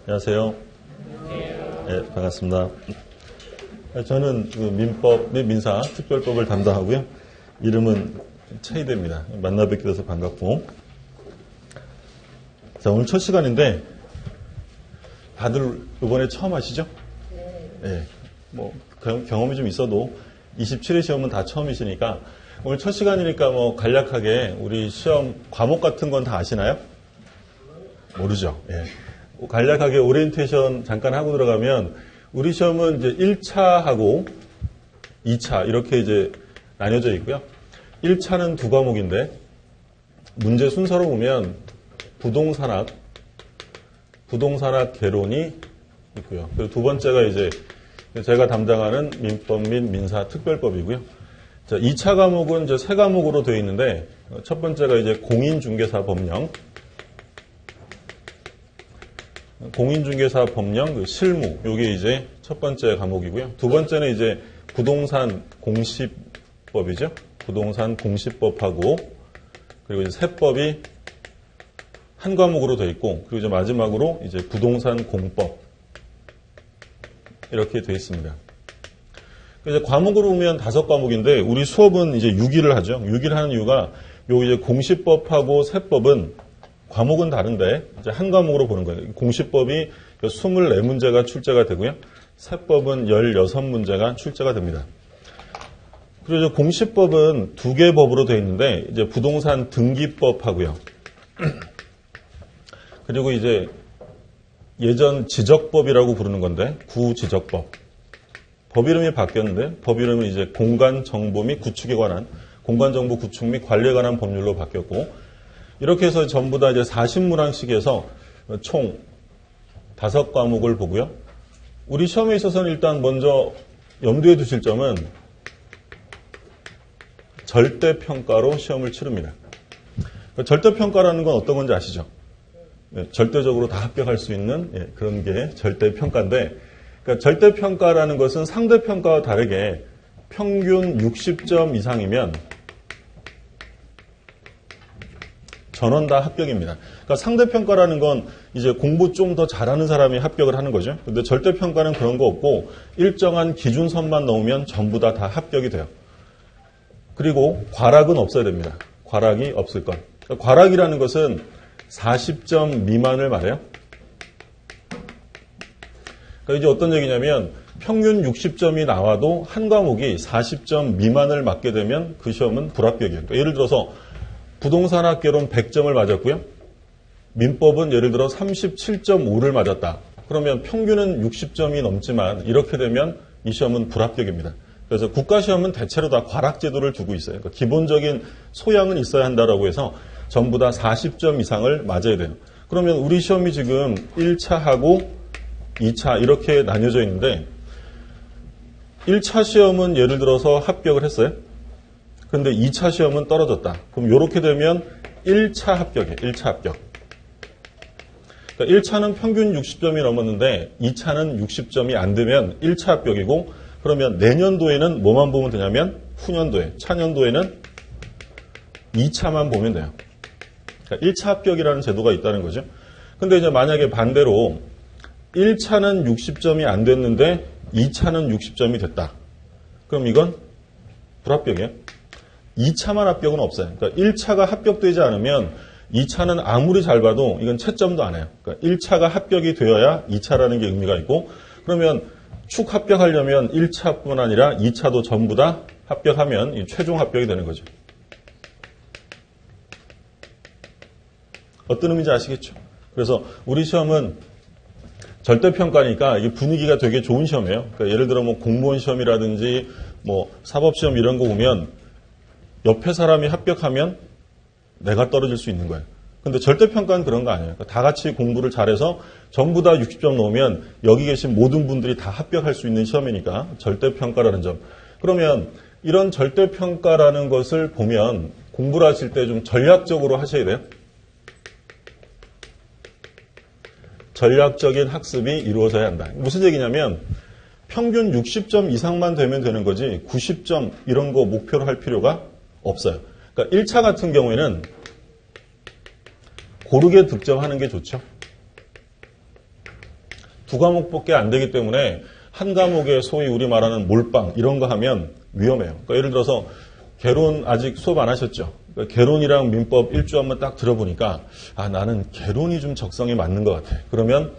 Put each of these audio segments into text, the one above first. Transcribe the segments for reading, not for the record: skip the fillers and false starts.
안녕하세요. 네, 반갑습니다. 저는 민법 및 민사 특별법을 담당하고요. 이름은 최희대입니다. 만나 뵙게 돼서 반갑고. 자, 오늘 첫 시간인데 다들 이번에 처음 하시죠? 네. 뭐 경험이 좀 있어도 27회 시험은 다 처음이시니까 오늘 첫 시간이니까 뭐 간략하게 우리 시험 과목 같은 건 다 아시나요? 모르죠. 예. 간략하게 오리엔테이션 잠깐 하고 들어가면 우리 시험은 이제 1차하고 2차 이렇게 이제 나뉘어져 있고요. 1차는 두 과목인데 문제 순서로 보면 부동산학 개론이 있고요. 그리고 두 번째가 이제 제가 담당하는 민법 및 민사 특별법이고요. 자, 2차 과목은 이제 세 과목으로 되어 있는데 첫 번째가 이제 공인중개사 법령, 그 실무, 요게 이제 첫 번째 과목이고요. 두 번째는 이제 부동산 공시법이죠. 부동산 공시법하고 그리고 이제 세법이 한 과목으로 되어 있고 그리고 이제 마지막으로 이제 부동산 공법 이렇게 되어 있습니다. 이제 과목으로 보면 5과목인데 우리 수업은 이제 6일을 하죠. 6일 하는 이유가 요 이제 공시법하고 세법은 과목은 다른데 이제 한 과목으로 보는 거예요. 공시법이 24문제가 출제가 되고요. 세법은 16문제가 출제가 됩니다. 그리고 이제 공시법은 두 개 법으로 되어 있는데 이제 부동산 등기법하고요. 그리고 이제 예전 지적법이라고 부르는 건데 구지적법. 법 이름이 바뀌었는데 법 이름은 이제 공간정보 및 구축에 관한 공간정보 구축 및 관리에 관한 법률로 바뀌었고 이렇게 해서 전부 다 이제 40문항씩 해서 총 5과목을 보고요. 우리 시험에 있어서는 일단 먼저 염두에 두실 점은 절대평가로 시험을 치릅니다. 절대평가라는 건 어떤 건지 아시죠? 절대적으로 다 합격할 수 있는 그런 게 절대평가인데 그러니까 절대평가라는 것은 상대평가와 다르게 평균 60점 이상이면 전원 다 합격입니다. 그러니까 상대평가라는 건 이제 공부 좀 더 잘하는 사람이 합격을 하는 거죠. 근데 절대평가는 그런 거 없고 일정한 기준선만 넘으면 전부 다 합격이 돼요. 그리고 과락은 없어야 됩니다. 과락이 없을 것. 그러니까 과락이라는 것은 40점 미만을 말해요. 그러니까 이제 어떤 얘기냐면 평균 60점이 나와도 한 과목이 40점 미만을 맞게 되면 그 시험은 불합격이에요. 그러니까 예를 들어서 부동산학 개론 100점을 맞았고요. 민법은 예를 들어 37.5를 맞았다. 그러면 평균은 60점이 넘지만 이렇게 되면 이 시험은 불합격입니다. 그래서 국가시험은 대체로 다 과락제도를 두고 있어요. 그러니까 기본적인 소양은 있어야 한다라고 해서 전부 다 40점 이상을 맞아야 돼요. 그러면 우리 시험이 지금 1차하고 2차 이렇게 나뉘어져 있는데 1차 시험은 예를 들어서 합격을 했어요. 근데 2차 시험은 떨어졌다. 그럼 이렇게 되면 1차 합격이에요. 1차 합격. 그러니까 1차는 평균 60점이 넘었는데 2차는 60점이 안 되면 1차 합격이고 그러면 내년도에는 뭐만 보면 되냐면 후년도에, 차년도에는 2차만 보면 돼요. 그러니까 1차 합격이라는 제도가 있다는 거죠. 근데 이제 만약에 반대로 1차는 60점이 안 됐는데 2차는 60점이 됐다. 그럼 이건 불합격이에요. 2차만 합격은 없어요. 그러니까 1차가 합격되지 않으면 2차는 아무리 잘 봐도 이건 채점도 안 해요. 그러니까 1차가 합격이 되어야 2차라는 게 의미가 있고 그러면 축 합격하려면 1차뿐 아니라 2차도 전부 다 합격하면 이 최종 합격이 되는 거죠. 어떤 의미인지 아시겠죠? 그래서 우리 시험은 절대평가니까 이게 분위기가 되게 좋은 시험이에요. 그러니까 예를 들어 뭐 공무원 시험이라든지 뭐 사법시험 이런 거 보면 옆에 사람이 합격하면 내가 떨어질 수 있는 거예요. 근데 절대평가는 그런 거 아니에요. 그러니까 다 같이 공부를 잘해서 전부 다 60점 넘으면 여기 계신 모든 분들이 다 합격할 수 있는 시험이니까 절대평가라는 점. 그러면 이런 절대평가라는 것을 보면 공부를 하실 때 좀 전략적으로 하셔야 돼요. 전략적인 학습이 이루어져야 한다. 무슨 얘기냐면 평균 60점 이상만 되면 되는 거지 90점 이런 거 목표로 할 필요가 없어요. 그러니까 1차 같은 경우에는 고르게 득점하는 게 좋죠. 두 과목밖에 안 되기 때문에 한 과목에 소위 우리 말하는 몰빵 이런 거 하면 위험해요. 그러니까 예를 들어서 개론 아직 수업 안 하셨죠? 그러니까 개론이랑 민법 1주 한번 딱 들어보니까 나는 개론이 좀 적성에 맞는 것 같아. 그러면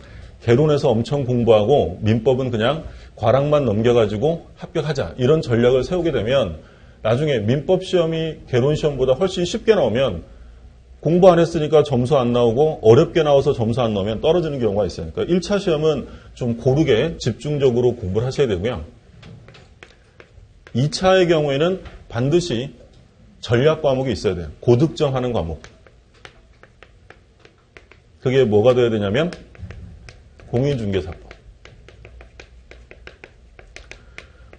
개론에서 엄청 공부하고 민법은 그냥 과락만 넘겨가지고 합격하자. 이런 전략을 세우게 되면 나중에 민법 시험이 개론 시험보다 훨씬 쉽게 나오면 공부 안 했으니까 점수 안 나오고 어렵게 나와서 점수 안 나오면 떨어지는 경우가 있어요. 그러니까 1차 시험은 좀 고르게 집중적으로 공부를 하셔야 되고요. 2차의 경우에는 반드시 전략 과목이 있어야 돼요. 고득점하는 과목. 그게 뭐가 돼야 되냐면 공인중개사법.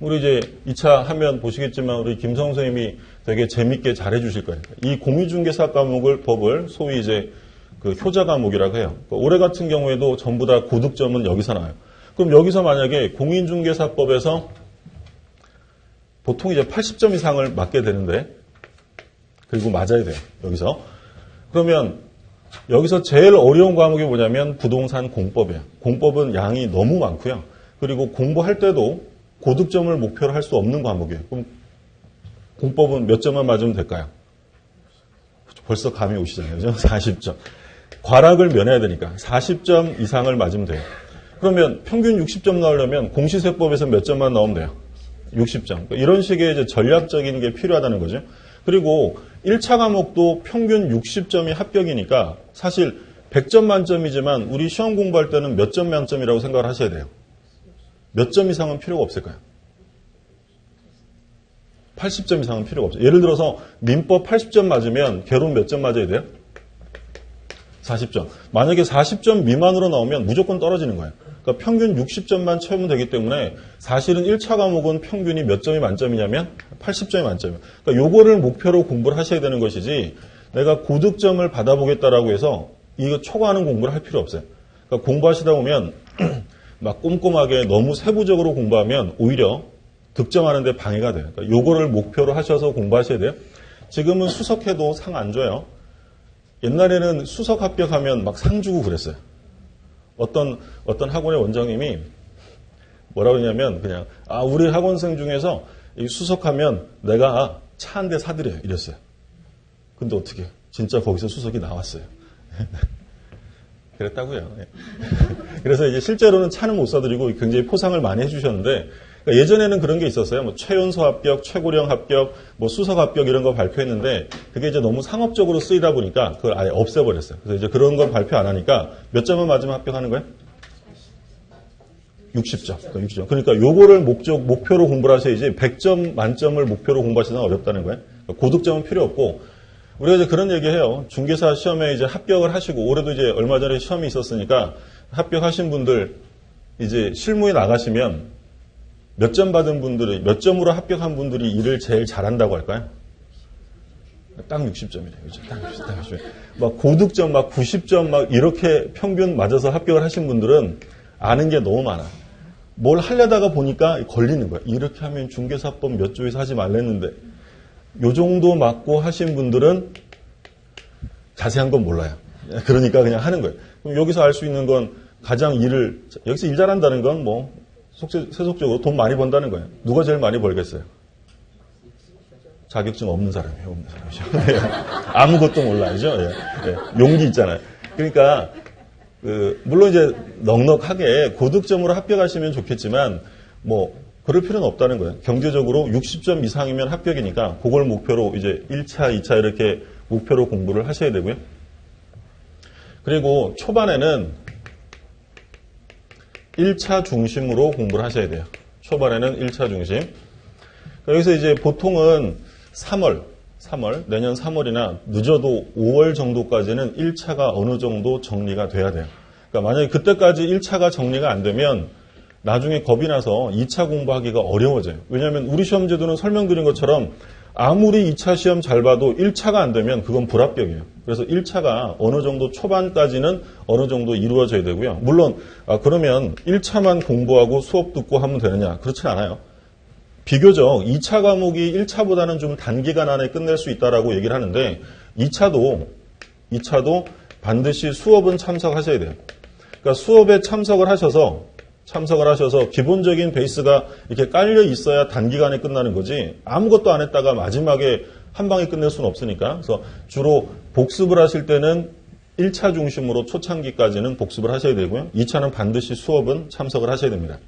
우리 이제 2차 하면 보시겠지만 우리 김성 선생님이 되게 재밌게 잘해 주실 거예요. 이 공인중개사 법을 소위 이제 그 효자 과목이라고 해요. 올해 같은 경우에도 전부 다 고득점은 여기서 나와요. 그럼 여기서 만약에 공인중개사법에서 보통 이제 80점 이상을 맞게 되는데, 그리고 맞아야 돼요. 여기서. 그러면 여기서 제일 어려운 과목이 뭐냐면 부동산 공법이에요. 공법은 양이 너무 많고요. 그리고 공부할 때도 고득점을 목표로 할 수 없는 과목이에요. 그럼 공법은 몇 점만 맞으면 될까요? 벌써 감이 오시잖아요. 그죠? 40점. 과락을 면해야 되니까 40점 이상을 맞으면 돼요. 그러면 평균 60점 나오려면 공시세법에서 몇 점만 나오면 돼요? 60점. 그러니까 이런 식의 이제 전략적인 게 필요하다는 거죠. 그리고 1차 과목도 평균 60점이 합격이니까 사실 100점 만점이지만 우리 시험 공부할 때는 몇 점 만점이라고 생각을 하셔야 돼요. 몇 점 이상은 필요가 없을까요? 80점 이상은 필요가 없어요. 예를 들어서 민법 80점 맞으면 개론 몇 점 맞아야 돼요? 40점. 만약에 40점 미만으로 나오면 무조건 떨어지는 거예요. 그러니까 평균 60점만 채우면 되기 때문에 사실은 1차 과목은 평균이 몇 점이 만점이냐면 80점이 만점이에요. 그러니까 요거를 목표로 공부를 하셔야 되는 것이지 내가 고득점을 받아보겠다라고 해서 이거 초과하는 공부를 할 필요 없어요. 그러니까 공부하시다 보면 막 꼼꼼하게 너무 세부적으로 공부하면 오히려 득점하는 데 방해가 돼요. 그러니까 요거를 목표로 하셔서 공부하셔야 돼요. 지금은 수석해도 상 안 줘요. 옛날에는 수석 합격하면 막 상 주고 그랬어요. 어떤 학원의 원장님이 뭐라고 그러냐면 그냥 우리 학원생 중에서 수석하면 내가 차 한 대 사드려요. 이랬어요. 근데 어떻게 진짜 거기서 수석이 나왔어요. 그랬다고요. 그래서 이제 실제로는 차는 못 사드리고 굉장히 포상을 많이 해주셨는데 그러니까 예전에는 그런 게 있었어요. 뭐 최연소 합격, 최고령 합격, 뭐 수석 합격 이런 거 발표했는데 그게 이제 너무 상업적으로 쓰이다 보니까 그걸 아예 없애버렸어요. 그래서 이제 그런 걸 발표 안 하니까 몇 점을 맞으면 합격하는 거예요? 60점. 60점. 그러니까 요거를 목표로 공부를 하셔야지 100점 만점을 목표로 공부하시는 건 어렵다는 거예요. 그러니까 고득점은 필요 없고 우리가 이제 그런 얘기 해요. 중개사 시험에 이제 합격을 하시고 올해도 이제 얼마 전에 시험이 있었으니까 합격하신 분들 이제 실무에 나가시면 몇 점 받은 분들이 몇 점으로 합격한 분들이 일을 제일 잘한다고 할까요? 딱 60점이래요. 그렇죠? 딱 60점. 막 고득점 막 90점 막 이렇게 평균 맞아서 합격을 하신 분들은 아는 게 너무 많아. 뭘 하려다가 보니까 걸리는 거야. 이렇게 하면 중개사법 몇 조에서 하지 말랬는데 요 정도 맞고 하신 분들은 자세한 건 몰라요. 그러니까 그냥 하는 거예요. 그럼 여기서 알 수 있는 건 가장 여기서 일 잘한다는 건 뭐 세속적으로 돈 많이 번다는 거예요. 누가 제일 많이 벌겠어요? 자격증 없는 사람이에요. 없는 사람이죠. 아무것도 몰라야죠. 용기 있잖아요. 그러니까 물론 이제 넉넉하게 고득점으로 합격하시면 좋겠지만 뭐 그럴 필요는 없다는 거예요. 경제적으로 60점 이상이면 합격이니까 그걸 목표로 이제 1차, 2차 이렇게 목표로 공부를 하셔야 되고요. 그리고 초반에는 1차 중심으로 공부를 하셔야 돼요. 초반에는 1차 중심. 여기서 이제 보통은 3월, 내년 3월이나 늦어도 5월 정도까지는 1차가 어느 정도 정리가 돼야 돼요. 그러니까 만약에 그때까지 1차가 정리가 안 되면 나중에 겁이 나서 2차 공부하기가 어려워져요. 왜냐하면 우리 시험제도는 설명드린 것처럼 아무리 2차 시험 잘 봐도 1차가 안 되면 그건 불합격이에요. 그래서 1차가 어느 정도 초반까지는 어느 정도 이루어져야 되고요. 물론 그러면 1차만 공부하고 수업 듣고 하면 되느냐? 그렇진 않아요. 비교적 2차 과목이 1차보다는 좀 단기간 안에 끝낼 수 있다라고 얘기를 하는데 2차도 반드시 수업은 참석하셔야 돼요. 그러니까 수업에 참석을 하셔서 기본적인 베이스가 이렇게 깔려 있어야 단기간에 끝나는 거지 아무것도 안 했다가 마지막에 한 방에 끝낼 수는 없으니까. 그래서 주로 복습을 하실 때는 1차 중심으로 초창기까지는 복습을 하셔야 되고요. 2차는 반드시 수업은 참석을 하셔야 됩니다.